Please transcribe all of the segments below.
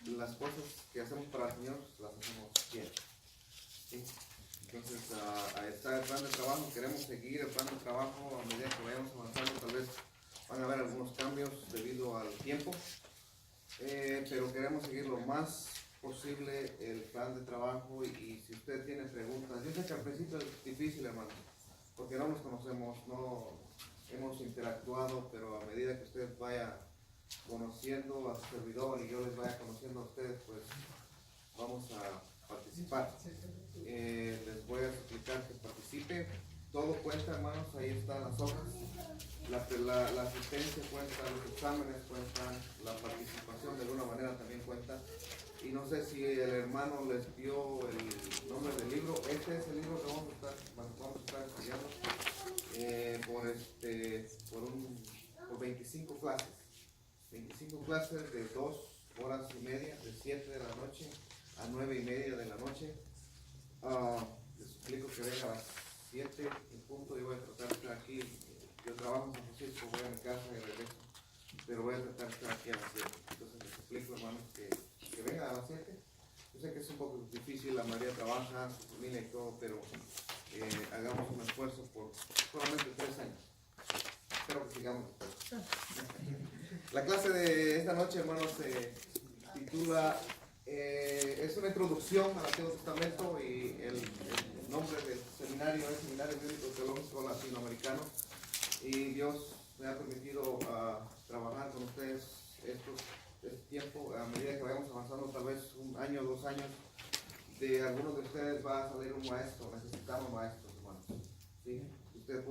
las cosas que hacemos para el Señor las hacemos bien. ¿Sí? Entonces, está el plan de trabajo, queremos seguir el plan de trabajo a medida que vayamos avanzando. Tal vez van a haber algunos cambios debido al tiempo, pero queremos seguir lo más posible el plan de trabajo. Y si usted tiene preguntas, yo sé que al principio es difícil, hermano, porque no nos conocemos, no hemos interactuado, pero a medida que usted vaya conociendo a su servidor y yo les vaya conociendo a ustedes, pues vamos a participar. Les voy a suplicar que participe. Todo cuenta, hermanos, ahí están las hojas. La asistencia cuenta, los exámenes cuentan, la participación de alguna manera también cuenta. Y no sé si el hermano les dio el nombre del libro. Este es el libro que vamos a estar estudiando por 25 clases. 25 clases de 2 horas y media, de 7 de la noche a 9 y media de la noche. Les suplico que venga a las 7 en punto. Yo voy a tratar de estar aquí. Yo trabajo en San Francisco, voy a mi casa y regreso, pero voy a tratar de estar aquí a las 7. Entonces les suplico, hermanos, que vengan a las 7. Yo sé que es un poco difícil, la mayoría trabaja, su familia y todo, pero hagamos un esfuerzo por solamente 3 años. Espero que sigamos después. La clase de esta noche, hermanos, se titula, es una introducción al Antiguo Testamento, y el nombre del seminario es Seminario Bíblico Teológico Latinoamericano, y Dios me ha permitido trabajar con ustedes este tiempo. A medida que vayamos avanzando, tal vez 1 año, 2 años, de algunos de ustedes va a salir un maestro. Necesitamos maestros, hermanos. ¿Sí? Usted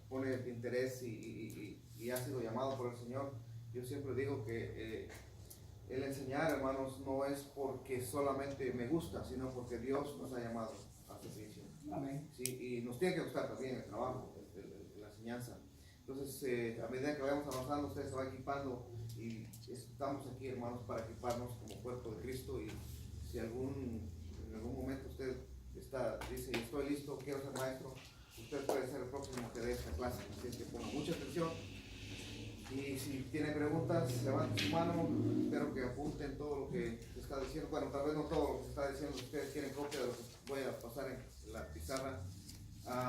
pone interés y ha sido llamado por el Señor. Yo siempre digo que el enseñar, hermanos, no es porque solamente me gusta, sino porque Dios nos ha llamado a servicio. Amén. Sí, y nos tiene que gustar también el trabajo, la enseñanza. Entonces, a medida que vayamos avanzando, usted se va equipando, y estamos aquí, hermanos, para equiparnos como cuerpo de Cristo. Y si en algún momento usted dice, estoy listo, quiero ser maestro, usted puede ser el próximo que dé esta clase. Así es que ponga mucha atención. Y si tiene preguntas, levanten su mano. Espero que apunten todo lo que se está diciendo. Bueno, tal vez no todo lo que se está diciendo. Si ustedes quieren copia de lo que voy a pasar en la pizarra,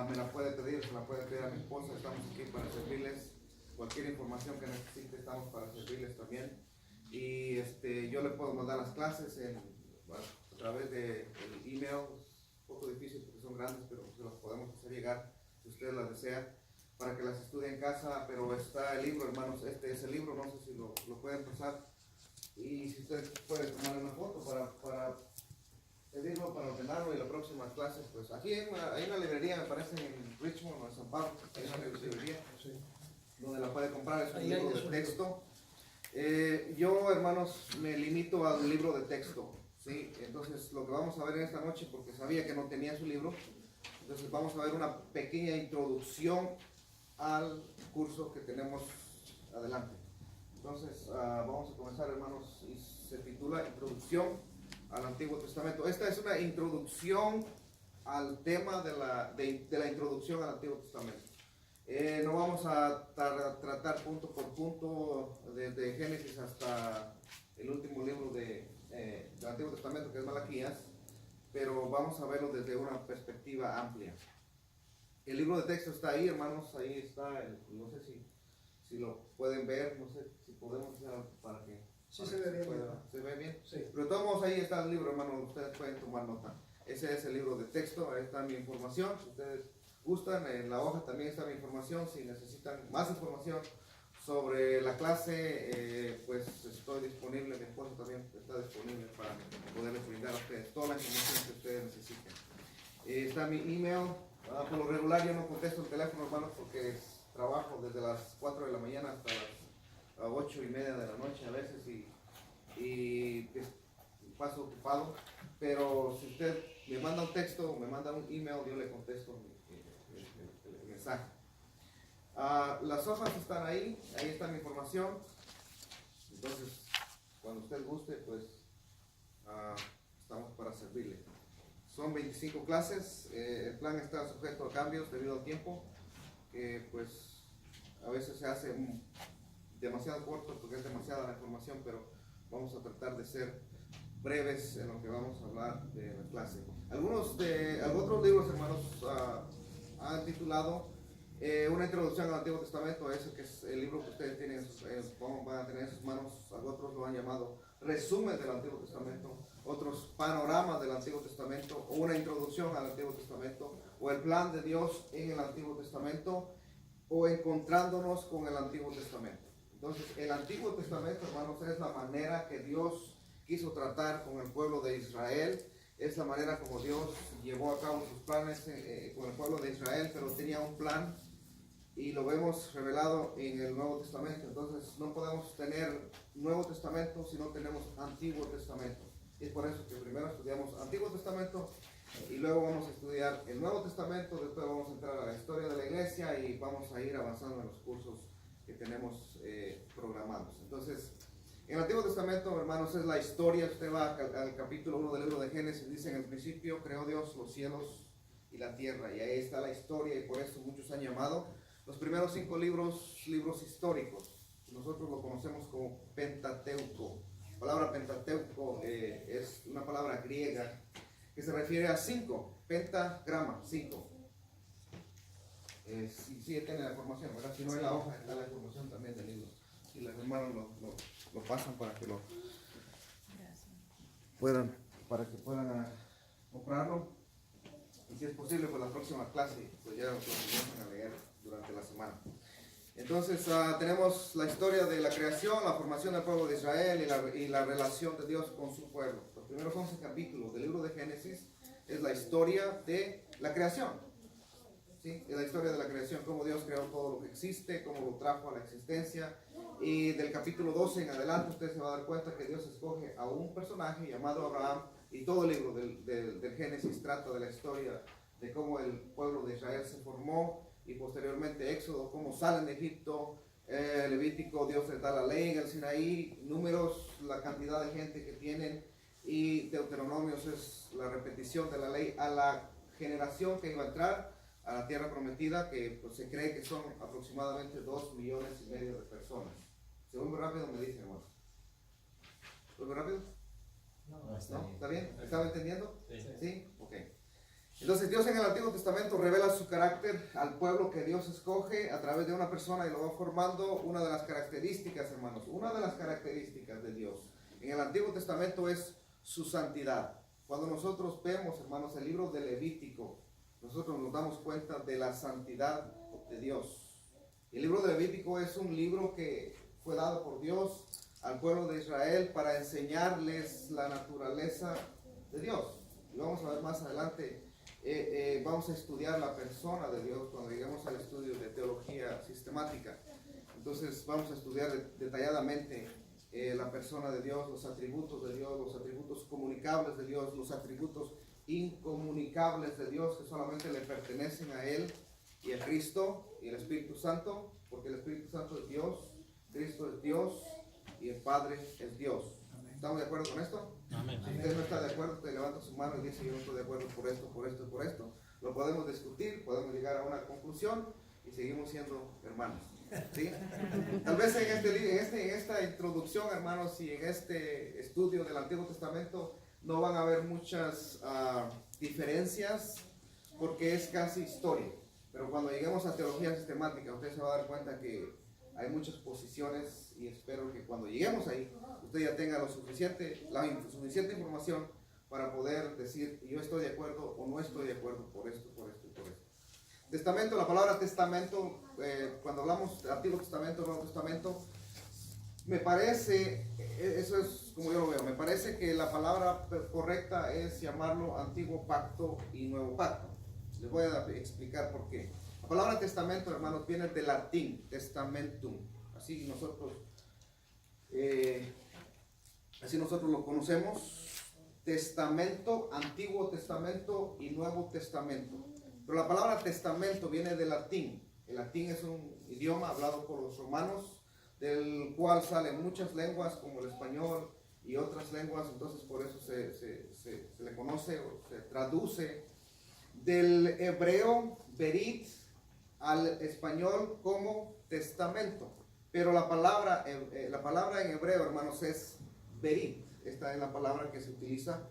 me la puede pedir, se la puede pedir a mi esposa. Estamos aquí para servirles. Cualquier información que necesite, estamos para servirles también. Y yo le puedo mandar las clases a través del email. Un poco difícil porque son grandes, pero se las podemos hacer llegar si ustedes las desean, para que las estudien en casa. Pero está el libro, hermanos. Este es el libro, no sé si lo pueden pasar. Y si ustedes pueden tomar una foto para pedirlo, para ordenarlo, y la próxima clase, pues aquí hay una librería, me parece, en Richmond o en San Pablo. Hay una librería donde la puede comprar. Es un libro de texto. Yo, hermanos, me limito al libro de texto, ¿sí? Entonces, lo que vamos a ver en esta noche, porque sabía que no tenía su libro, entonces vamos a ver una pequeña introducción al curso que tenemos adelante. Entonces, vamos a comenzar, hermanos, y se titula Introducción al Antiguo Testamento. Esta es una introducción al tema de la introducción al Antiguo Testamento. No vamos a tratar punto por punto desde Génesis hasta el último libro del Antiguo Testamento, que es Malaquías, pero vamos a verlo desde una perspectiva amplia. El libro de texto está ahí, hermanos. Ahí está. No sé si lo pueden ver, no sé si podemos hacer algo para que... Sí, se ve bien. ¿Se ve bien? Sí. Pero todos ahí está el libro, hermanos. Ustedes pueden tomar nota. Ese es el libro de texto. Ahí está mi información. Si ustedes gustan, en la hoja también está mi información. Si necesitan más información sobre la clase, pues estoy disponible. Mi esposo también está disponible para poderles brindar a ustedes toda la información que ustedes necesiten. Está mi email. Por lo regular yo no contesto el teléfono, hermanos, porque trabajo desde las 4 de la mañana hasta las 8 y media de la noche a veces, y paso ocupado. Pero si usted me manda un texto o me manda un email, yo le contesto el mensaje. Las hojas están ahí está mi información. Entonces, cuando usted guste, pues estamos para servirle. Son 25 clases. El plan está sujeto a cambios debido al tiempo, que pues a veces se hace demasiado corto porque es demasiada la información, pero vamos a tratar de ser breves en lo que vamos a hablar de la clase. Algunos otros libros, hermanos, han titulado una introducción al Antiguo Testamento, ese que es el libro que ustedes tienen, van a tener en sus manos. Otros lo han llamado resumen del Antiguo Testamento, otros panoramas del Antiguo Testamento, o una introducción al Antiguo Testamento, o el plan de Dios en el Antiguo Testamento, o encontrándonos con el Antiguo Testamento. Entonces, el Antiguo Testamento, hermanos, es la manera que Dios quiso tratar con el pueblo de Israel. Es la manera como Dios llevó a cabo sus planes con el pueblo de Israel, pero tenía un plan y lo vemos revelado en el Nuevo Testamento. Entonces, no podemos tener Nuevo Testamento si no tenemos Antiguo Testamento. Y es por eso que primero estudiamos Antiguo Testamento y luego vamos a estudiar el Nuevo Testamento. Después vamos a entrar a la historia de la iglesia y vamos a ir avanzando en los cursos que tenemos programados. Entonces, en el Antiguo Testamento, hermanos, es la historia. Usted va al capítulo 1 del libro de Génesis, dice: en el principio creó Dios los cielos y la tierra, y ahí está la historia, y por eso muchos han llamado los primeros 5 libros históricos. Nosotros lo conocemos como Pentateuco. La palabra Pentateuco es una palabra griega que se refiere a 5, pentagrama, 5. Sí, tiene la información, ¿verdad? Si no, en la hoja está la información también del libro. Si los hermanos lo pasan para que puedan comprarlo. Y si es posible, pues la próxima clase, pues ya lo comienzan a leer durante la semana. Entonces, tenemos la historia de la creación, la formación del pueblo de Israel y la relación de Dios con su pueblo. Los primeros 11 capítulos del libro de Génesis es la historia de la creación. ¿Sí? Es la historia de la creación, cómo Dios creó todo lo que existe, cómo lo trajo a la existencia. Y del capítulo 12 en adelante usted se va a dar cuenta que Dios escoge a un personaje llamado Abraham, y todo el libro del Génesis trata de la historia de cómo el pueblo de Israel se formó, y posteriormente Éxodo, cómo salen de Egipto, Levítico, Dios les da la ley en el Sinaí, Números, la cantidad de gente que tienen, y Deuteronomios es la repetición de la ley a la generación que iba a entrar a la tierra prometida, que pues, se cree que son aproximadamente 2,5 millones de personas. Si voy muy rápido me dicen, hermanos. ¿Voy muy rápido? No, ¿Está bien? ¿Estaba entendiendo? Sí. Ok. Entonces Dios en el Antiguo Testamento revela su carácter al pueblo que Dios escoge a través de una persona y lo va formando. Una de las características, hermanos, una de las características de Dios en el Antiguo Testamento es su santidad. Cuando nosotros vemos, hermanos, el libro de Levítico, nosotros nos damos cuenta de la santidad de Dios. El libro de Levítico es un libro que fue dado por Dios al pueblo de Israel para enseñarles la naturaleza de Dios. Y vamos a ver más adelante, vamos a estudiar la persona de Dios cuando lleguemos al estudio de teología sistemática. Entonces vamos a estudiar detalladamente la persona de Dios, los atributos de Dios, los atributos comunicables de Dios, los atributos incomunicables de Dios que solamente le pertenecen a Él y a Cristo y el Espíritu Santo, porque el Espíritu Santo es Dios, Cristo es Dios y el Padre es Dios. ¿Estamos de acuerdo con esto? Amén. Si usted no está de acuerdo, usted levanta su mano y dice: yo no estoy de acuerdo por esto, por esto y por esto. Lo podemos discutir, podemos llegar a una conclusión y seguimos siendo hermanos. ¿Sí? Tal vez en esta introducción, hermanos, y en este estudio del Antiguo Testamento no van a haber muchas diferencias, porque es casi historia. Pero cuando lleguemos a teología sistemática, usted se va a dar cuenta que hay muchas posiciones, y espero que cuando lleguemos ahí, usted ya tenga la suficiente información para poder decir: yo estoy de acuerdo o no estoy de acuerdo por esto, por esto y por esto. Testamento, la palabra testamento, cuando hablamos de Antiguo Testamento, Nuevo Testamento, me parece, eso es como yo lo veo, me parece que la palabra correcta es llamarlo Antiguo Pacto y Nuevo Pacto. Les voy a explicar por qué. La palabra testamento, hermanos, viene del latín, testamentum. Así nosotros lo conocemos. Testamento, Antiguo Testamento y Nuevo Testamento. Pero la palabra testamento viene del latín. El latín es un idioma hablado por los romanos, del cual salen muchas lenguas como el español y otras lenguas. Entonces por eso se le conoce o se traduce del hebreo berit al español como testamento. Pero la palabra en hebreo, hermanos, es berit. Esta es la palabra que se utiliza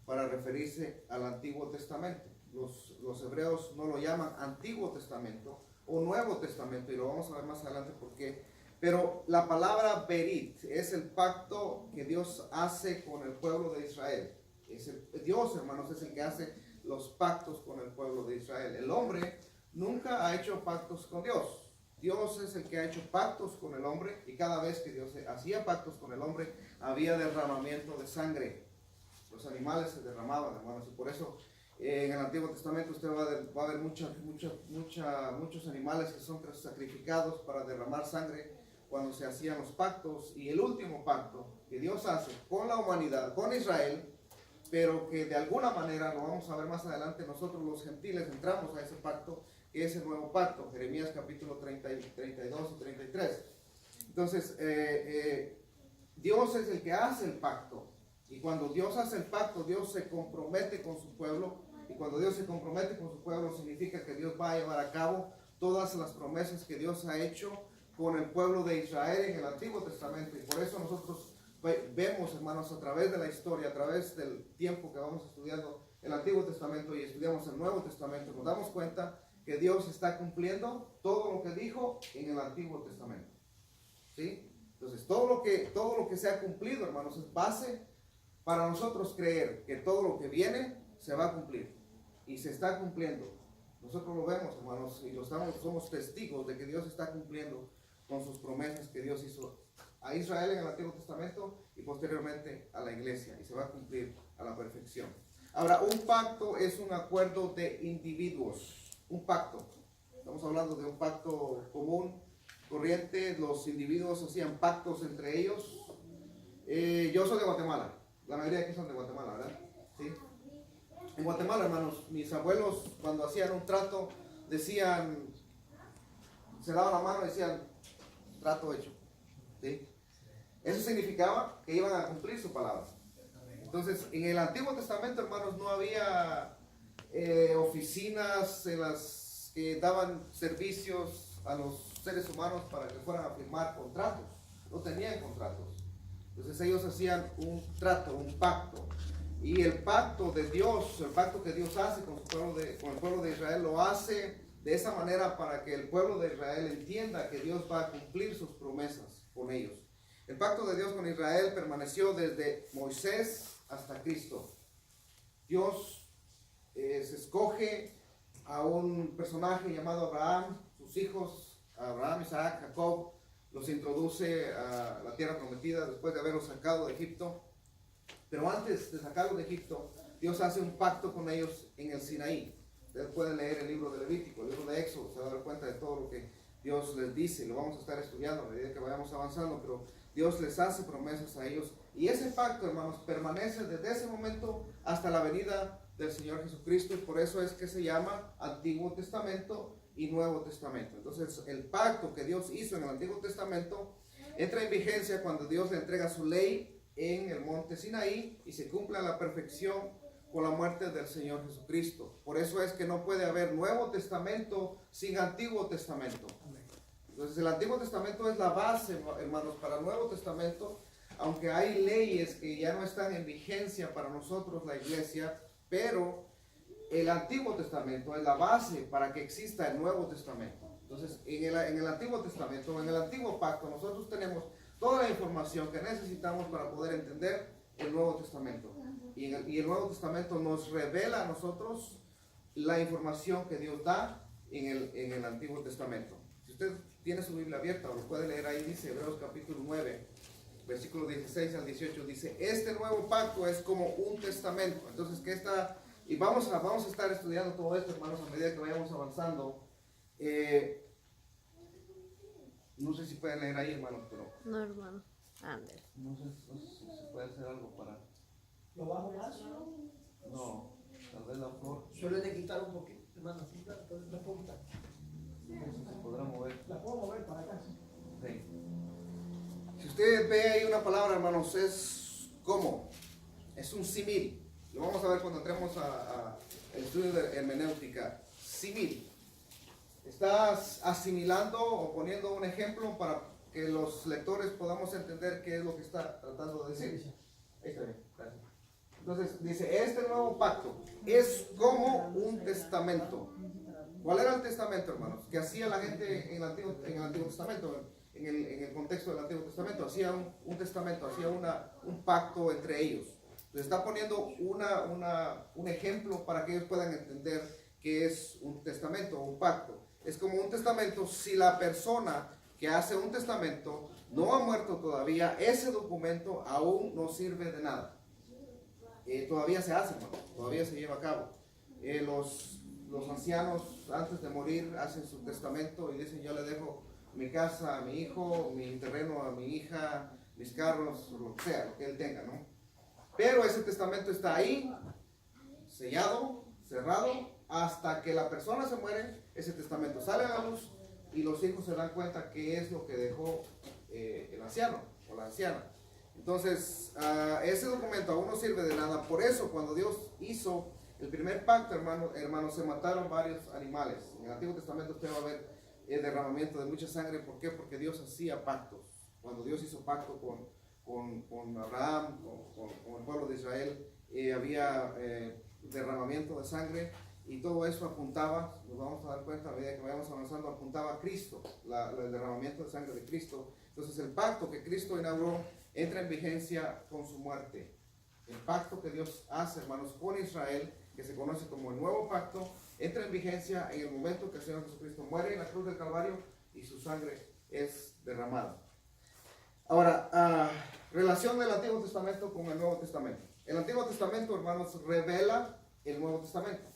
para referirse al Antiguo Testamento. Los hebreos no lo llaman Antiguo Testamento o Nuevo Testamento, y lo vamos a ver más adelante por qué. Pero la palabra Berit es el pacto que Dios hace con el pueblo de Israel. Dios, hermanos, es el que hace los pactos con el pueblo de Israel. El hombre nunca ha hecho pactos con Dios. Dios es el que ha hecho pactos con el hombre, y cada vez que Dios hacía pactos con el hombre, había derramamiento de sangre. Los animales se derramaban, hermanos, y por eso en el Antiguo Testamento usted va a ver muchos animales que son sacrificados para derramar sangre cuando se hacían los pactos. Y el último pacto que Dios hace con la humanidad, con Israel, pero que de alguna manera, lo vamos a ver más adelante, nosotros los gentiles entramos a ese pacto, que es el nuevo pacto, Jeremías capítulo 32 y 33. Entonces, Dios es el que hace el pacto, y cuando Dios hace el pacto, Dios se compromete con su pueblo, y cuando Dios se compromete con su pueblo, significa que Dios va a llevar a cabo todas las promesas que Dios ha hecho con el pueblo de Israel en el Antiguo Testamento. Y por eso nosotros vemos, hermanos, a través de la historia, a través del tiempo que vamos estudiando el Antiguo Testamento y estudiamos el Nuevo Testamento, nos damos cuenta que Dios está cumpliendo todo lo que dijo en el Antiguo Testamento. ¿Sí? Entonces, todo lo que se ha cumplido, hermanos, es base para nosotros creer que todo lo que viene se va a cumplir y se está cumpliendo. Nosotros lo vemos, hermanos, y somos testigos de que Dios está cumpliendo con sus promesas que Dios hizo a Israel en el Antiguo Testamento y posteriormente a la iglesia, y se va a cumplir a la perfección. Ahora, un pacto es un acuerdo de individuos. Un pacto, estamos hablando de un pacto común, corriente. Los individuos hacían pactos entre ellos. Yo soy de Guatemala, la mayoría de aquí son de Guatemala, ¿verdad? ¿Sí? En Guatemala, hermanos, mis abuelos cuando hacían un trato decían, se daban la mano y decían, trato hecho. ¿Sí? Eso significaba que iban a cumplir su palabra. Entonces, en el Antiguo Testamento, hermanos, no había oficinas en las que daban servicios a los seres humanos para que fueran a firmar contratos. No tenían contratos. Entonces ellos hacían un trato, un pacto. Y el pacto de Dios, el pacto que Dios hace con el pueblo de Israel, lo hace de esa manera para que el pueblo de Israel entienda que Dios va a cumplir sus promesas con ellos. El pacto de Dios con Israel permaneció desde Moisés hasta Cristo. Dios se escoge a un personaje llamado Abraham, sus hijos, Abraham, Isaac, Jacob, los introduce a la tierra prometida después de haberlos sacado de Egipto. Pero antes de sacarlos de Egipto, Dios hace un pacto con ellos en el Sinaí. Ustedes pueden leer el libro de Levítico, el libro de Éxodo, se va a dar cuenta de todo lo que Dios les dice. Lo vamos a estar estudiando a medida que vayamos avanzando, pero Dios les hace promesas a ellos. Y ese pacto, hermanos, permanece desde ese momento hasta la venida del Señor Jesucristo, y por eso es que se llama Antiguo Testamento y Nuevo Testamento. Entonces, el pacto que Dios hizo en el Antiguo Testamento entra en vigencia cuando Dios le entrega su ley en el monte Sinaí y se cumple a la perfección con la muerte del Señor Jesucristo. Por eso es que no puede haber Nuevo Testamento sin Antiguo Testamento. Entonces, el Antiguo Testamento es la base, hermanos, para el Nuevo Testamento, aunque hay leyes que ya no están en vigencia para nosotros, la iglesia, pero el Antiguo Testamento es la base para que exista el Nuevo Testamento. Entonces, en el Antiguo Testamento, en el Antiguo Pacto, nosotros tenemos toda la información que necesitamos para poder entender el Nuevo Testamento. Y el Nuevo Testamento nos revela a nosotros la información que Dios da en el Antiguo Testamento. Si usted tiene su Biblia abierta, o lo puede leer ahí, dice Hebreos capítulo 9, versículo 16 al 18, dice, este nuevo pacto es como un testamento. Entonces, ¿qué está? Y vamos a estar estudiando todo esto, hermanos, a medida que vayamos avanzando. No sé si pueden leer ahí, hermanos, pero... No, hermano. Ándale. No sé si se puede hacer algo para... ¿Lo bajo más? No, tal vez la flor. Suele de quitar un poquito, hermano, así, entonces la puedo quitar. No sé si se podrá mover. La puedo mover para acá. Sí. Si usted ve ahí una palabra, hermanos, es como, es un símil. Lo vamos a ver cuando entremos al estudio de hermenéutica. Símil. Estás asimilando o poniendo un ejemplo para que los lectores podamos entender qué es lo que está tratando de decir. Ahí está bien, gracias. Entonces dice, este nuevo pacto es como un testamento. ¿Cuál era el testamento, hermanos? Que hacía la gente en el Antiguo Testamento, en el contexto del Antiguo Testamento, hacía un testamento, hacía un pacto entre ellos. Les está poniendo un ejemplo para que ellos puedan entender qué es un testamento o un pacto. Es como un testamento. Si la persona que hace un testamento no ha muerto todavía, ese documento aún no sirve de nada. Todavía se hace, hermano, todavía se lleva a cabo. Los ancianos antes de morir hacen su testamento y dicen: yo le dejo mi casa a mi hijo, mi terreno a mi hija, mis carros, lo que sea, lo que él tenga, ¿no? Pero ese testamento está ahí, sellado, cerrado, hasta que la persona se muere. Ese testamento sale a la luz y los hijos se dan cuenta qué es lo que dejó el anciano o la anciana. Entonces, ese documento aún no sirve de nada. Por eso, cuando Dios hizo el primer pacto, hermanos, se mataron varios animales. En el Antiguo Testamento usted va a ver el derramamiento de mucha sangre. ¿Por qué? Porque Dios hacía pactos. Cuando Dios hizo pacto con Abraham, con el pueblo de Israel, había derramamiento de sangre, y todo eso apuntaba, nos vamos a dar cuenta a medida que vayamos avanzando, apuntaba a Cristo, el derramamiento de sangre de Cristo. Entonces el pacto que Cristo inauguró entra en vigencia con su muerte. El pacto que Dios hace, hermanos, con Israel, que se conoce como el nuevo pacto, entra en vigencia en el momento que el Señor Jesucristo muere en la cruz del Calvario y su sangre es derramada. Ahora, relación del Antiguo Testamento con el Nuevo Testamento. El Antiguo Testamento, hermanos, revela el Nuevo Testamento.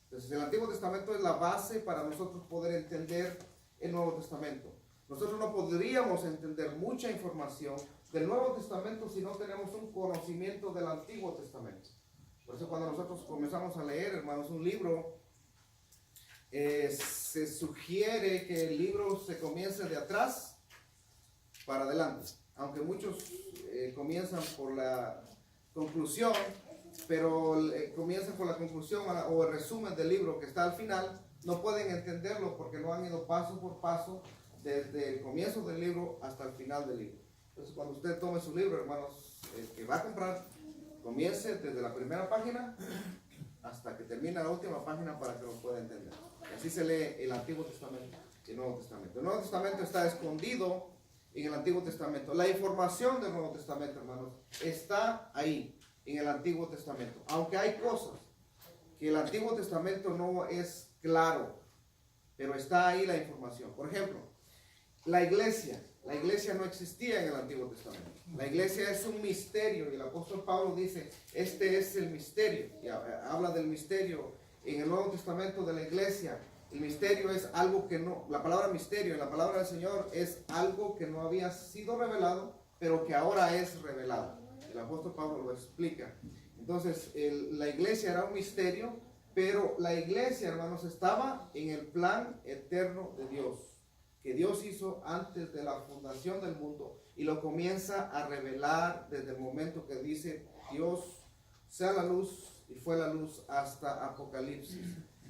Entonces, el Antiguo Testamento es la base para nosotros poder entender el Nuevo Testamento. Nosotros no podríamos entender mucha información del Nuevo Testamento si no tenemos un conocimiento del Antiguo Testamento. Por eso cuando nosotros comenzamos a leer, hermanos, un libro, se sugiere que el libro se comience de atrás para adelante. Aunque muchos comienzan por la conclusión, pero comienzan por la conclusión o el resumen del libro que está al final, no pueden entenderlo porque no han ido paso por paso desde el comienzo del libro hasta el final del libro. Entonces, cuando usted tome su libro, hermanos, el que va a comprar, comience desde la primera página hasta que termine la última página para que lo pueda entender. Y así se lee el Antiguo Testamento y el Nuevo Testamento. El Nuevo Testamento está escondido en el Antiguo Testamento. La información del Nuevo Testamento, hermanos, está ahí en el Antiguo Testamento. Aunque hay cosas que el Antiguo Testamento no es claro, pero está ahí la información. Por ejemplo, la iglesia no existía en el Antiguo Testamento. La iglesia es un misterio, y el apóstol Pablo dice: este es el misterio, y habla del misterio en el Nuevo Testamento de la iglesia. El misterio es algo que no, la palabra misterio en la palabra del Señor es algo que no había sido revelado, pero que ahora es revelado. El apóstol Pablo lo explica. Entonces, la iglesia era un misterio, pero la iglesia, hermanos, estaba en el plan eterno de Dios, que Dios hizo antes de la fundación del mundo, y lo comienza a revelar desde el momento que dice: Dios, sea la luz, y fue la luz, hasta Apocalipsis.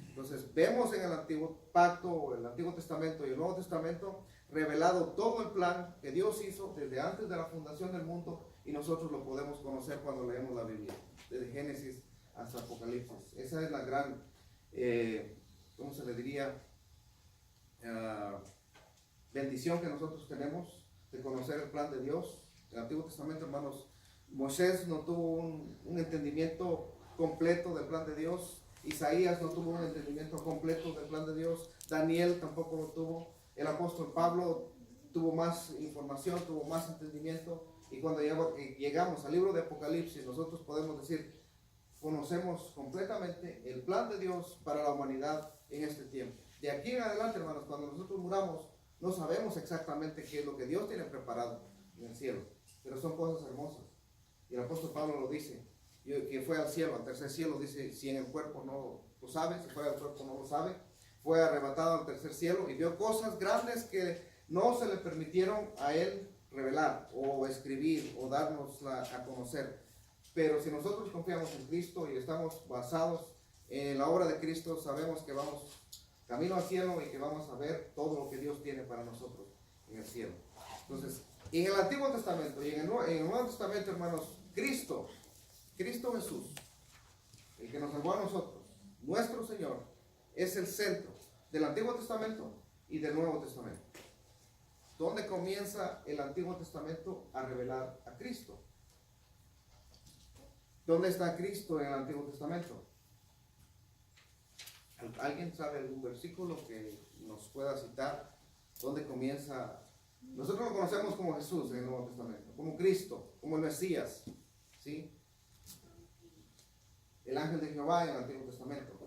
Entonces vemos en el Antiguo Pacto, el Antiguo Testamento y el Nuevo Testamento revelado todo el plan que Dios hizo desde antes de la fundación del mundo, y nosotros lo podemos conocer cuando leemos la Biblia, desde Génesis hasta Apocalipsis. Esa es la gran, ¿cómo se le diría? Bendición que nosotros tenemos de conocer el plan de Dios. En el Antiguo Testamento, hermanos, Moisés no tuvo un entendimiento completo del plan de Dios. Isaías no tuvo un entendimiento completo del plan de Dios. Daniel tampoco lo tuvo. El apóstol Pablo tuvo más información, tuvo más entendimiento. Y cuando llegamos al libro de Apocalipsis, nosotros podemos decir: conocemos completamente el plan de Dios para la humanidad en este tiempo. De aquí en adelante, hermanos, cuando nosotros muramos, no sabemos exactamente qué es lo que Dios tiene preparado en el cielo, pero son cosas hermosas. Y el apóstol Pablo lo dice, que fue al cielo, al tercer cielo, dice: si en el cuerpo no lo sabe, si fuera del cuerpo no lo sabe. Fue arrebatado al tercer cielo y vio cosas grandes que no se le permitieron a él revelar o escribir o darnos a conocer. Pero si nosotros confiamos en Cristo y estamos basados en la obra de Cristo, sabemos que vamos camino al cielo y que vamos a ver todo lo que Dios tiene para nosotros en el cielo. Entonces, en el Antiguo Testamento y en el Nuevo Testamento, hermanos, Cristo Jesús, el que nos salvó a nosotros, nuestro Señor, es el centro del Antiguo Testamento y del Nuevo Testamento. ¿Dónde comienza el Antiguo Testamento a revelar a Cristo? ¿Dónde está Cristo en el Antiguo Testamento? ¿Alguien sabe algún versículo que nos pueda citar? ¿Dónde comienza? Nosotros lo conocemos como Jesús en el Nuevo Testamento, como Cristo, como el Mesías, ¿sí? El ángel de Jehová en el Antiguo Testamento.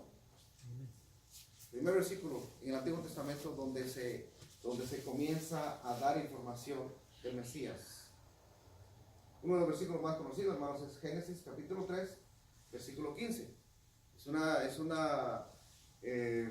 Primer versículo en el Antiguo Testamento donde se comienza a dar información del Mesías. Uno de los versículos más conocidos, hermanos, es Génesis capítulo 3, versículo 15. Es una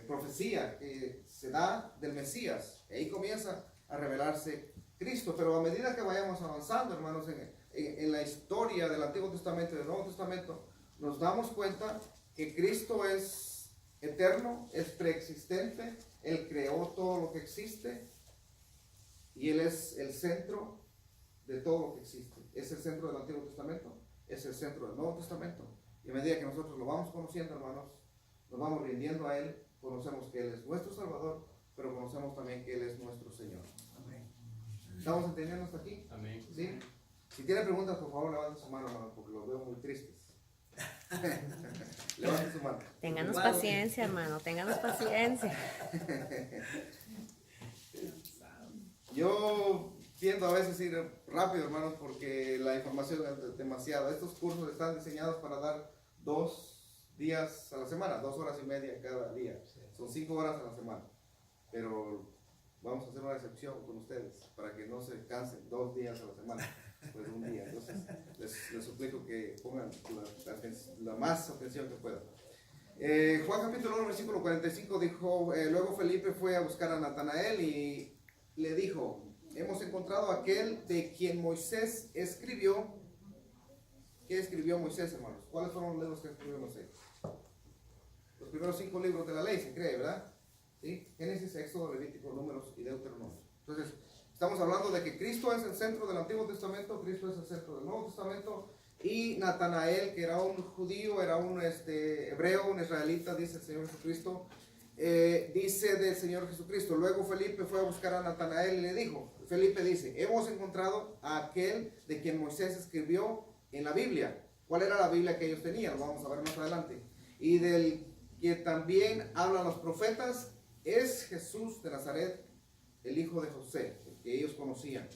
profecía que se da del Mesías. Y ahí comienza a revelarse Cristo. Pero a medida que vayamos avanzando, hermanos, en la historia del Antiguo Testamento y del Nuevo Testamento, nos damos cuenta que Cristo es eterno, es preexistente, Él creó todo lo que existe y Él es el centro de todo lo que existe. Es el centro del Antiguo Testamento, es el centro del Nuevo Testamento. Y a medida que nosotros lo vamos conociendo, hermanos, nos vamos rindiendo a Él, conocemos que Él es nuestro Salvador, pero conocemos también que Él es nuestro Señor. Amén. ¿Estamos entendiendo hasta aquí? Amén. ¿Sí? Si tienen preguntas, por favor, levanten su mano, hermanos, porque los veo muy tristes. Levanten su mano. Ténganos paciencia, hermano, ténganos paciencia. Yo tiendo a veces ir rápido, hermanos, porque la información es demasiado. Estos cursos están diseñados para dar 2 días a la semana, 2 horas y media cada día. Son 5 horas a la semana. Pero vamos a hacer una excepción con ustedes para que no se cansen 2 días a la semana, pues un día. Entonces les suplico que pongan la más atención que puedan. Juan capítulo 1 versículo 45 dijo, luego Felipe fue a buscar a Natanael y le dijo, hemos encontrado a aquel de quien Moisés escribió. ¿Qué escribió Moisés, hermanos? ¿Cuáles fueron los libros que escribió Moisés? Los primeros 5 libros de la ley, se cree, ¿verdad? ¿Sí? Génesis, Éxodo, Levítico, Números y Deuteronomio. Entonces, estamos hablando de que Cristo es el centro del Antiguo Testamento, Cristo es el centro del Nuevo Testamento, y Natanael, que era un judío, era un hebreo, un israelita, dice el Señor Jesucristo, dice del Señor Jesucristo. Luego Felipe fue a buscar a Natanael y le dijo, Felipe dice, hemos encontrado a aquel de quien Moisés escribió en la Biblia. ¿Cuál era la Biblia que ellos tenían? Lo vamos a ver más adelante. Y del que también hablan los profetas, es Jesús de Nazaret, el hijo de José, el que ellos conocían.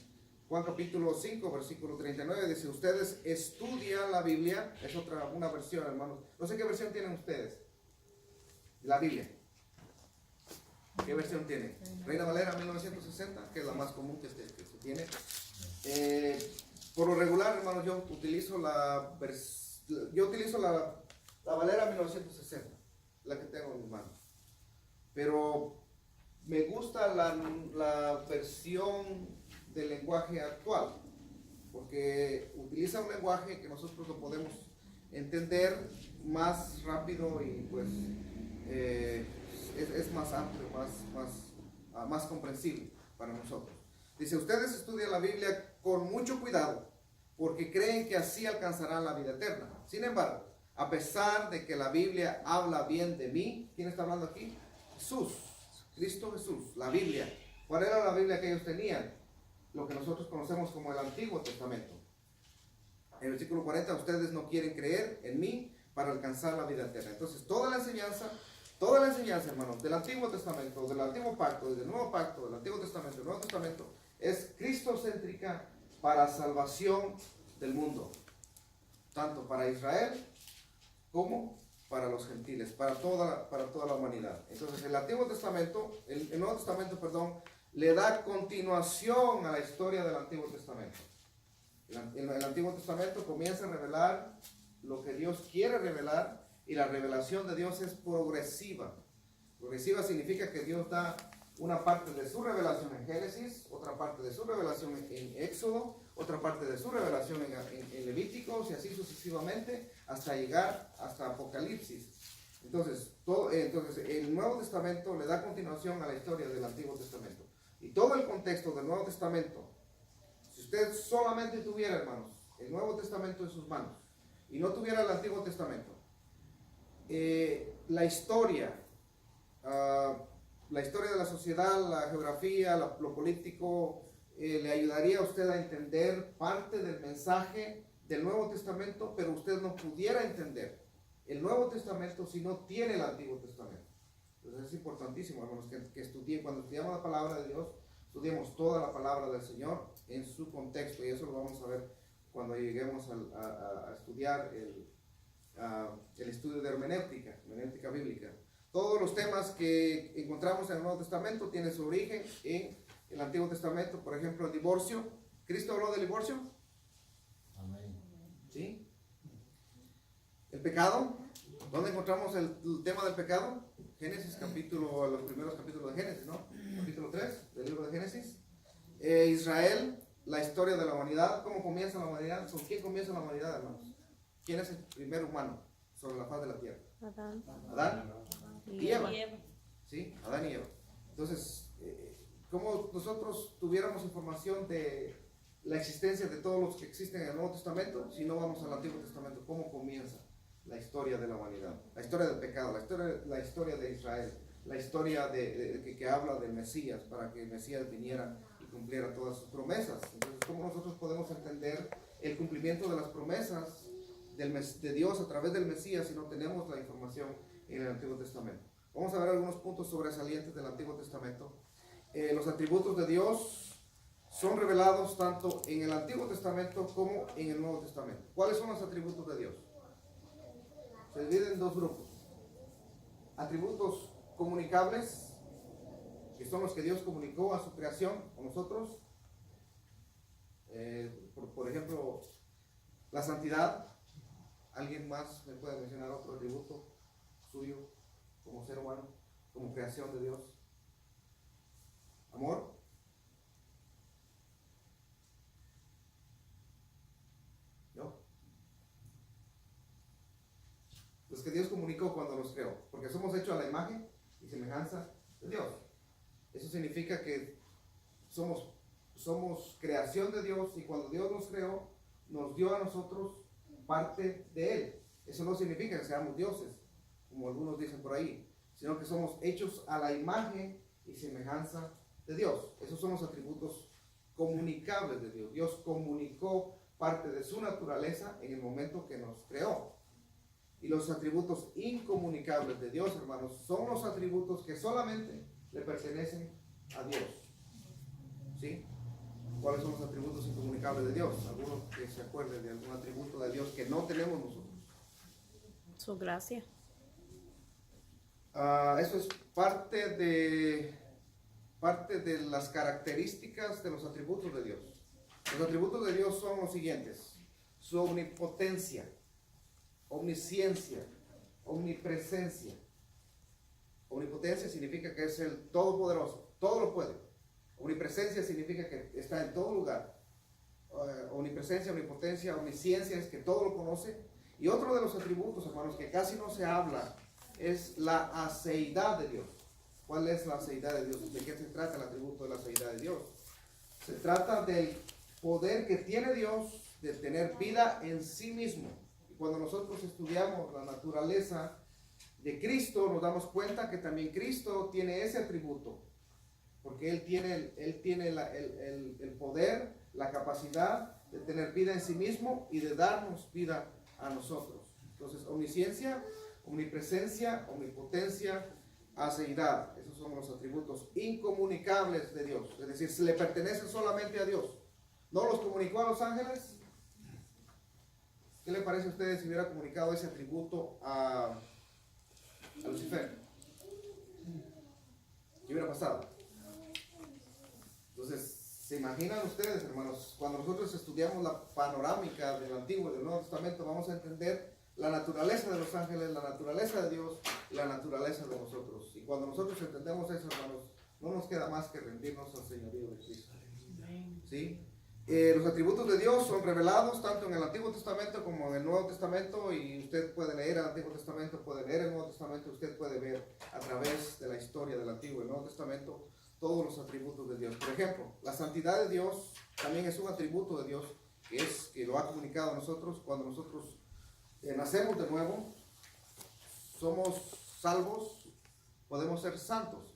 Juan capítulo 5, versículo 39, dice, ustedes estudian la Biblia, es una versión, hermanos. No sé qué versión tienen ustedes, la Biblia. ¿Qué versión tienen? Reina Valera 1960, que es la más común que se tiene. Por lo regular, hermanos, yo utilizo la Valera 1960, la que tengo en mis manos. Pero me gusta la versión del lenguaje actual, porque utiliza un lenguaje que nosotros lo podemos entender más rápido y pues es más amplio, más comprensible para nosotros. Dice, ustedes estudian la Biblia con mucho cuidado, porque creen que así alcanzarán la vida eterna. Sin embargo, a pesar de que la Biblia habla bien de mí, ¿quién está hablando aquí? Jesús, Cristo Jesús, la Biblia. ¿Cuál era la Biblia que ellos tenían? Lo que nosotros conocemos como el Antiguo Testamento. En el versículo 40, ustedes no quieren creer en mí para alcanzar la vida eterna. Entonces, toda la enseñanza, hermanos, del Antiguo Testamento, del Antiguo Pacto, del Nuevo Pacto, del Antiguo Testamento, del Nuevo Testamento, es cristocéntrica para salvación del mundo. Tanto para Israel como para los gentiles, para toda la humanidad. Entonces, el Nuevo Testamento, le da continuación a la historia del Antiguo Testamento. El Antiguo Testamento comienza a revelar lo que Dios quiere revelar, y la revelación de Dios es progresiva. Progresiva significa que Dios da una parte de su revelación en Génesis, otra parte de su revelación en Éxodo, otra parte de su revelación en Levíticos, y así sucesivamente hasta llegar hasta Apocalipsis. Entonces, el Nuevo Testamento le da continuación a la historia del Antiguo Testamento. Y todo el contexto del Nuevo Testamento, si usted solamente tuviera, hermanos, el Nuevo Testamento en sus manos y no tuviera el Antiguo Testamento, la historia de la sociedad, la geografía, lo político, le ayudaría a usted a entender parte del mensaje del Nuevo Testamento, pero usted no pudiera entender el Nuevo Testamento si no tiene el Antiguo Testamento. Entonces es importantísimo, hermanos, que estudien, cuando estudiamos la palabra de Dios, estudiemos toda la palabra del Señor en su contexto, y eso lo vamos a ver cuando lleguemos a estudiar el estudio de hermenéutica bíblica. Todos los temas que encontramos en el Nuevo Testamento tienen su origen en el Antiguo Testamento. Por ejemplo, el divorcio. ¿Cristo habló del divorcio? Amén. ¿Sí? El pecado. ¿Dónde encontramos el tema del pecado? Génesis, los primeros capítulos de Génesis, ¿no? Capítulo 3 del libro de Génesis. Israel, la historia de la humanidad. ¿Cómo comienza la humanidad? ¿Con quién comienza la humanidad, hermanos? ¿Quién es el primer humano sobre la faz de la tierra? Adán. Adán Y Eva. Eva. ¿Sí? Adán y Eva. Entonces, ¿cómo nosotros tuviéramos información de la existencia de todos los que existen en el Nuevo Testamento si no vamos al Antiguo Testamento? ¿Cómo comienza la historia de la humanidad? La historia del pecado, la historia de Israel, la historia que habla del Mesías, para que el Mesías viniera y cumpliera todas sus promesas. Entonces, ¿cómo nosotros podemos entender el cumplimiento de las promesas de Dios a través del Mesías si no tenemos la información en el Antiguo Testamento? Vamos a ver algunos puntos sobresalientes del Antiguo Testamento. Los atributos de Dios son revelados tanto en el Antiguo Testamento como en el Nuevo Testamento. ¿Cuáles son los atributos de Dios? Se dividen en dos grupos. Atributos comunicables, que son los que Dios comunicó a su creación con nosotros. Por ejemplo, la santidad. ¿Alguien más me puede mencionar otro atributo suyo como ser humano, como creación de Dios? Amor. ¿No? Los que Dios comunicó cuando los creó, porque somos hechos a la imagen y semejanza de Dios. Eso significa que somos creación de Dios, y cuando Dios nos creó, nos dio a nosotros parte de Él. Eso no significa que seamos dioses, como algunos dicen por ahí, sino que somos hechos a la imagen y semejanza de Dios. Esos son los atributos comunicables de Dios. Dios comunicó parte de su naturaleza en el momento que nos creó. Y los atributos incomunicables de Dios, hermanos, son los atributos que solamente le pertenecen a Dios. ¿Sí? ¿Cuáles son los atributos incomunicables de Dios? Algunos que se acuerden de algún atributo de Dios que no tenemos nosotros. Su gracia. Eso es parte de las características de los atributos de Dios. Los atributos de Dios son los siguientes: su omnipotencia, omnisciencia, omnipresencia. Omnipotencia significa que es el todopoderoso, todo lo puede. Omnipresencia significa que está en todo lugar. Omnipresencia, omnipotencia, omnisciencia es que todo lo conoce. Y otro de los atributos, hermanos, que casi no se habla, es la aceidad de Dios. ¿Cuál es la aceidad de Dios? ¿De qué se trata el atributo de la aceidad de Dios? Se trata del poder que tiene Dios de tener vida en sí mismo. Y cuando nosotros estudiamos la naturaleza de Cristo, nos damos cuenta que también Cristo tiene ese atributo, porque Él tiene el poder, la capacidad de tener vida en sí mismo y de darnos vida a nosotros. Entonces, omnisciencia, omnipresencia, omnipotencia, aceidad. Esos son los atributos incomunicables de Dios. Es decir, se le pertenecen solamente a Dios. ¿No los comunicó a los ángeles? ¿Qué le parece a ustedes si hubiera comunicado ese atributo a Lucifer? ¿Qué hubiera pasado? Entonces, ¿se imaginan ustedes, hermanos? Cuando nosotros estudiamos la panorámica del Antiguo y del Nuevo Testamento, vamos a entender la naturaleza de los ángeles, la naturaleza de Dios y la naturaleza de nosotros. Y cuando nosotros entendemos eso, hermanos, no nos queda más que rendirnos al señorío de Cristo. ¿Sí? Los atributos de Dios son revelados tanto en el Antiguo Testamento como en el Nuevo Testamento, y usted puede leer el Antiguo Testamento, puede leer el Nuevo Testamento, usted puede ver a través de la historia del Antiguo y el Nuevo Testamento todos los atributos de Dios. Por ejemplo, la santidad de Dios también es un atributo de Dios que lo ha comunicado a nosotros. Cuando nosotros nacemos de nuevo, somos salvos, podemos ser santos.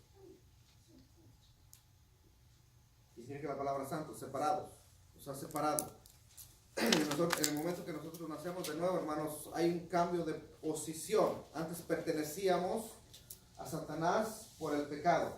Y significa la palabra santos, separados, nos ha separado. En el momento que nosotros nacemos de nuevo, hermanos, hay un cambio de posición. Antes pertenecíamos a Satanás por el pecado,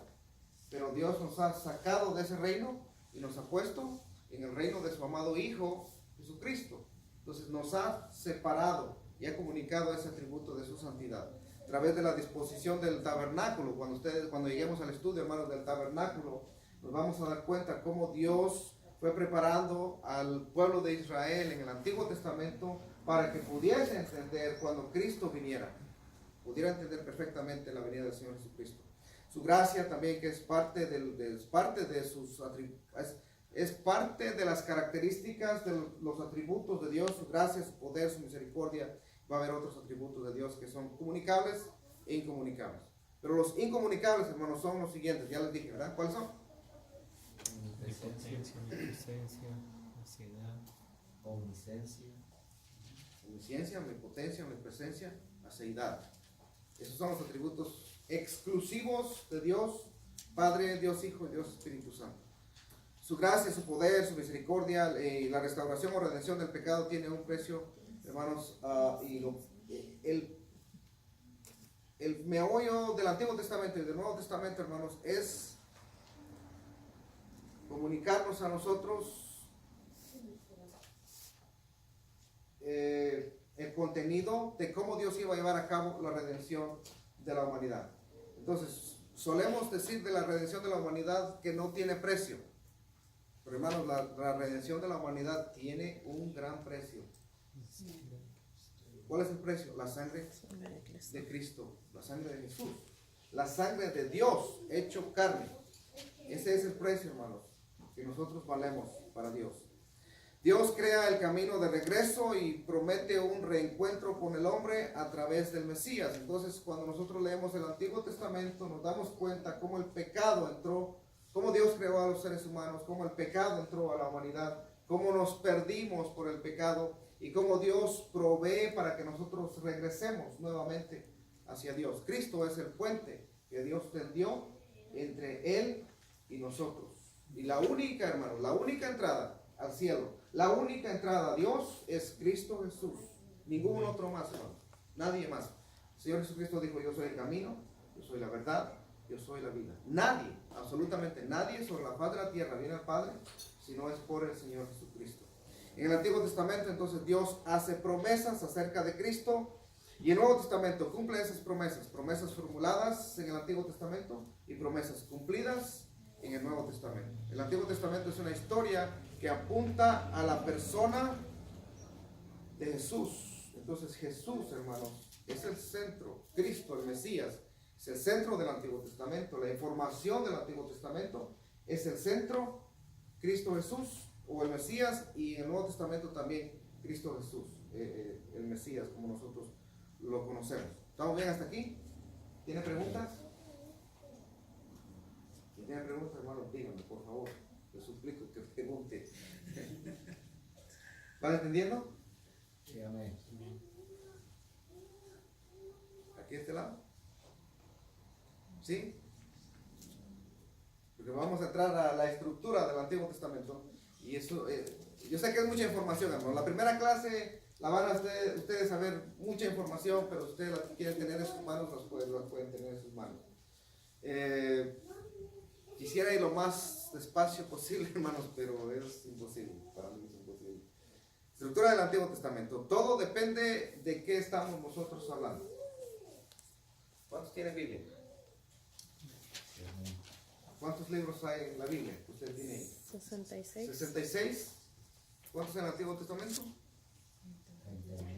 pero Dios nos ha sacado de ese reino y nos ha puesto en el reino de su amado Hijo Jesucristo. Entonces nos ha separado y ha comunicado ese atributo de su santidad a través de la disposición del tabernáculo. Cuando lleguemos al estudio, hermanos, del tabernáculo, nos vamos a dar cuenta cómo Dios fue preparando al pueblo de Israel en el Antiguo Testamento para que pudiese entender cuando Cristo viniera, pudiera entender perfectamente la venida del Señor Jesucristo. Su gracia también, que es parte de sus es parte de las características de los atributos de Dios, su gracia, su poder, su misericordia. Va a haber otros atributos de Dios que son comunicables e incomunicables. Pero los incomunicables, hermanos, son los siguientes, ya les dije, ¿verdad? ¿Cuáles son? Omnipresencia, omnisciencia, Omnisciencia, omnipotencia, omnipresencia, aseidad. Esos son los atributos exclusivos de Dios, Padre, Dios Hijo y Dios Espíritu Santo. Su gracia, su poder, su misericordia y la restauración o redención del pecado tiene un precio, hermanos, el meollo del Antiguo Testamento y del Nuevo Testamento, hermanos, es comunicarnos a nosotros el contenido de cómo Dios iba a llevar a cabo la redención de la humanidad. Entonces, solemos decir de la redención de la humanidad que no tiene precio. Pero hermanos, la redención de la humanidad tiene un gran precio. ¿Cuál es el precio? La sangre de Cristo, la sangre de Jesús, la sangre de Dios hecho carne. Ese es el precio, hermanos, que nosotros valemos para Dios. Dios crea el camino de regreso y promete un reencuentro con el hombre a través del Mesías. Entonces, cuando nosotros leemos el Antiguo Testamento, nos damos cuenta cómo el pecado entró, cómo Dios creó a los seres humanos, cómo el pecado entró a la humanidad, cómo nos perdimos por el pecado y cómo Dios provee para que nosotros regresemos nuevamente hacia Dios. Cristo es el puente que Dios tendió entre Él y nosotros. Y la única, hermanos, la única entrada al cielo, la única entrada a Dios es Cristo Jesús. Ningún otro más, hermanos. Nadie más. El Señor Jesucristo dijo: yo soy el camino, yo soy la verdad, yo soy la vida. Nadie, absolutamente nadie sobre la faz de la tierra viene al Padre si no es por el Señor Jesucristo. En el Antiguo Testamento, entonces, Dios hace promesas acerca de Cristo, y el Nuevo Testamento cumple esas promesas, promesas formuladas en el Antiguo Testamento y promesas cumplidas en el Nuevo Testamento. El Antiguo Testamento es una historia que apunta a la persona de Jesús. Entonces Jesús, hermanos, es el centro. Cristo, el Mesías, es el centro del Antiguo Testamento. La información del Antiguo Testamento es el centro. Cristo Jesús o el Mesías, y en el Nuevo Testamento también Cristo Jesús, el Mesías, como nosotros lo conocemos. ¿Estamos bien hasta aquí? ¿Tiene preguntas? Si tiene preguntas, hermanos, díganme, por favor. Les suplico que pregunten. ¿Van entendiendo? sí, amén. ¿Aquí a este lado? ¿Sí? Porque vamos a entrar a la estructura del Antiguo Testamento. Y eso, yo sé que es mucha información, hermano. La primera clase la van a ustedes saber mucha información, pero ustedes la quieren tener en sus manos, las pueden tener en sus manos. Quisiera ir lo más despacio posible, hermanos, pero es imposible. Para mí es imposible. Estructura del Antiguo Testamento. Todo depende de qué estamos nosotros hablando. ¿Cuántos tienen Biblia? Sí, amén. ¿Cuántos libros hay en la Biblia? Usted tiene ahí. 66. 66. ¿Cuántos en el Antiguo Testamento?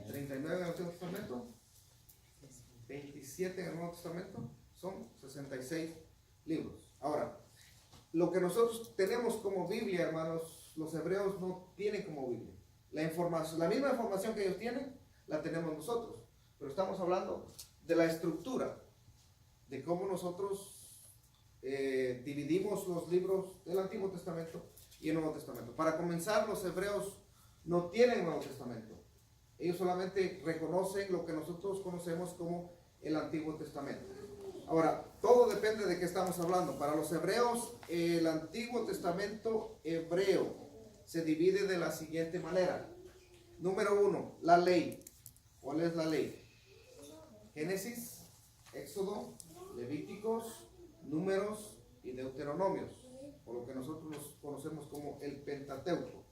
39 en el Antiguo Testamento. 27 en el Nuevo Testamento. Son 66 libros. Ahora, lo que nosotros tenemos como Biblia, hermanos, los hebreos no tienen como Biblia. La misma información que ellos tienen, la tenemos nosotros. Pero estamos hablando de la estructura, de cómo nosotros dividimos los libros del Antiguo Testamento y el Nuevo Testamento. Para comenzar, los hebreos no tienen Nuevo Testamento. Ellos solamente reconocen lo que nosotros conocemos como el Antiguo Testamento. Ahora, todo depende de qué estamos hablando. Para los hebreos, el Antiguo Testamento hebreo se divide de la siguiente manera. Número 1, la ley. ¿Cuál es la ley? Génesis, Éxodo, Levíticos, Números y Deuteronomios, por lo que nosotros los conocemos como el Pentateuco,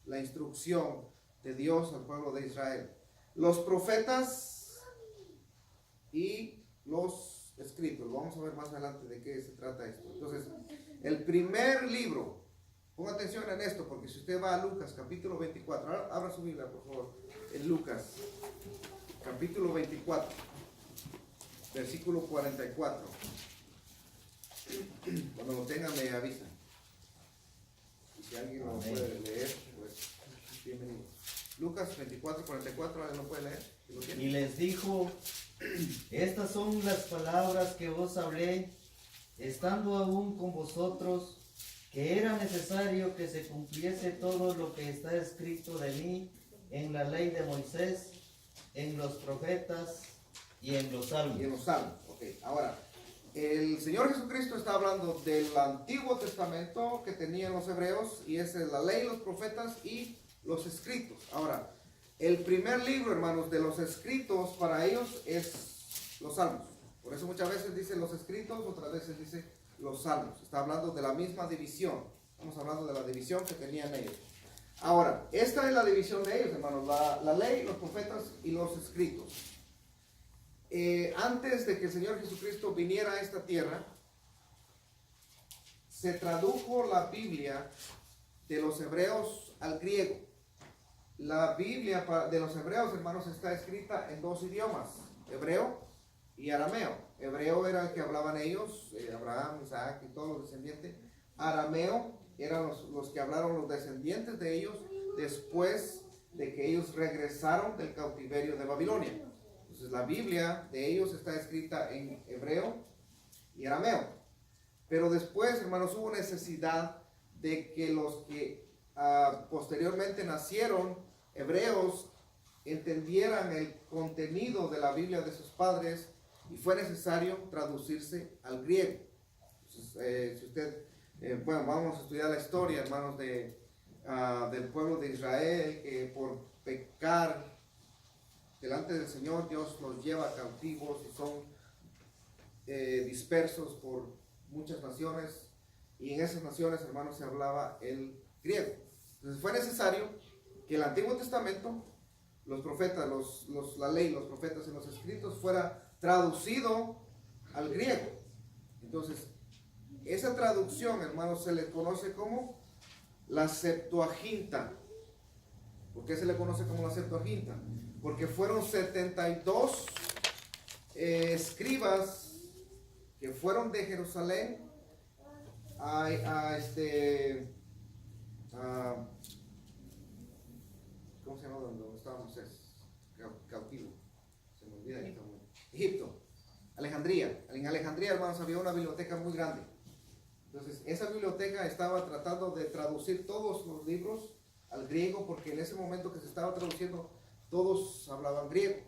la instrucción de Dios al pueblo de Israel. Los profetas y los escritos. Vamos a ver más adelante de qué se trata esto. Entonces, el primer libro, ponga atención en esto, porque si usted va a Lucas capítulo 24, abra su Biblia por favor, en Lucas capítulo 24, versículo 44. Cuando lo tengan me avisan. Y si alguien lo puede leer, pues bienvenido. Lucas 24, 44, ¿alguien lo puede leer? ¿Sí lo tiene? Y les dijo, estas son las palabras que os hablé, estando aún con vosotros, que era necesario que se cumpliese todo lo que está escrito de mí en la ley de Moisés, en los profetas y en los salmos. Y en los salmos. Ok, ahora, el Señor Jesucristo está hablando del Antiguo Testamento que tenían los hebreos, y esa es la ley, los profetas y los escritos. Ahora, el primer libro, hermanos, de los escritos para ellos es los salmos. Por eso muchas veces dice los escritos, otras veces dice los salmos. Está hablando de la misma división. Estamos hablando de la división que tenían ellos. Ahora, esta es la división de ellos, hermanos, la ley, los profetas y los escritos. Antes de que el Señor Jesucristo viniera a esta tierra, se tradujo la Biblia de los hebreos al griego. La Biblia de los hebreos, hermanos, está escrita en dos idiomas, hebreo y arameo. Hebreo era el que hablaban ellos, Abraham, Isaac y todos los descendientes. Arameo eran los que hablaron los descendientes de ellos después de que ellos regresaron del cautiverio de Babilonia. Entonces la Biblia de ellos está escrita en hebreo y arameo. Pero después, hermanos, hubo necesidad de que los que posteriormente nacieron hebreos entendieran el contenido de la Biblia de sus padres, y fue necesario traducirse al griego. Entonces, si usted, bueno, vamos a estudiar la historia, hermanos, del pueblo de Israel, que por pecar delante del Señor, Dios los lleva cautivos y son dispersos por muchas naciones, y en esas naciones, hermanos, se hablaba el griego. Entonces fue necesario que el Antiguo Testamento, los profetas, la ley, los profetas y los escritos fuera traducido al griego. Entonces, esa traducción, hermanos, se le conoce como la Septuaginta. ¿Por qué se le conoce como la Septuaginta? Porque fueron 72 escribas que fueron de Jerusalén ¿cómo se llama donde estaba Moisés? Cautivo. Se me olvida ahorita. Egipto. Alejandría. En Alejandría, hermanos, había una biblioteca muy grande. Entonces, esa biblioteca estaba tratando de traducir todos los libros al griego, porque en ese momento que se estaba traduciendo, todos hablaban griego.